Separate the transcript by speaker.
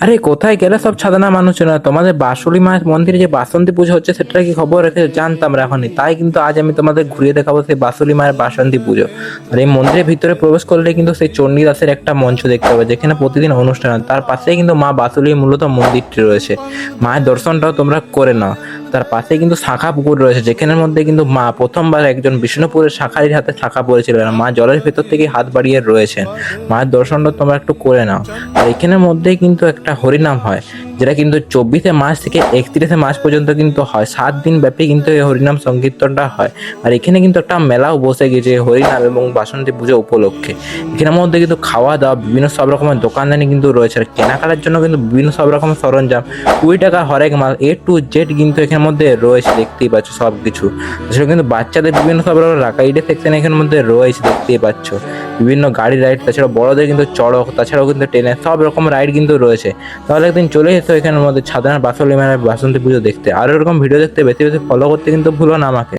Speaker 1: আরে কোথায় গেলে সব সাধারণ মানুষেরা? তোমাদের বাঁশুলি মায়ের মন্দিরে যে বাসন্তী পুজো হচ্ছে সেটা কি খবর রেখে জানতাম না এখনই, তাই কিন্তু আজ আমি তোমাদের ঘুরিয়ে দেখাবো সেই বাঁশুলি মায়ের বাসন্তী পুজো। আর এই মন্দিরের ভিতরে প্রবেশ করলে কিন্তু সেই চণ্ডীদাসের একটা মঞ্চ দেখতে পাবে, যেখানে প্রতিদিন অনুষ্ঠান হয়। তার পাশেই কিন্তু মা বাঁশুলির মূলত মন্দিরটি রয়েছে। মায়ের দর্শনটাও তোমরা করে নাও। তার পাশে কিন্তু শাখা পুকুর রয়েছে, যেখানের মধ্যে কিন্তু মা প্রথমবার একজন বিষ্ণুপুরের শাখারির হাতে শাখা পড়েছিলেন। আর মা জলের ভেতর থেকে হাত বাড়িয়ে রয়েছেন। মায়ের দর্শনটা তোমরা একটু করে নাও। আর এখানের মধ্যেই কিন্তু একটা হরিনাম হয়, যেটা কিন্তু 24শে মার্চ থেকে 31শে মার্চ পর্যন্ত কিন্তু হয়। 7 দিন ব্যাপী কিন্তু এই হরিনাম সংকীর্তনটা হয়। আর এখানে কিন্তু একটা মেলাও বসে গেছে হরিনাম এবং বাসন্তী পুজো উপলক্ষে। এখানের মধ্যে কিন্তু খাওয়া দাওয়া বিভিন্ন সব রকমের দোকানদানি কিন্তু রয়েছে। আর কেনাকাটার জন্য কিন্তু বিভিন্ন সব রকমের সরঞ্জাম, 20 টাকার হরেক মাল A to Z কিন্তু এখানের মধ্যে রয়েছে, দেখতেই পাচ্ছ সব কিছু। তাছাড়া কিন্তু বাচ্চাদের বিভিন্ন সব রকমের রাইডের সেকশন এখানের মধ্যে রয়েছে, দেখতেই পাচ্ছ। বিভিন্ন গাড়ি রাইড, তাছাড়া বড়দের কিন্তু চড়ক, তাছাড়াও কিন্তু ট্রেনের সব রকম রাইড কিন্তু রয়েছে। তাহলে একদিন চলে এসো এখানের মধ্যে সাধারণ বাসন্তী মেলার বাসন্তী পুজো দেখতে। আর এরকম ভিডিও দেখতে বেশি বেশি ফলো করতে কিন্তু ভুলো না আমাকে।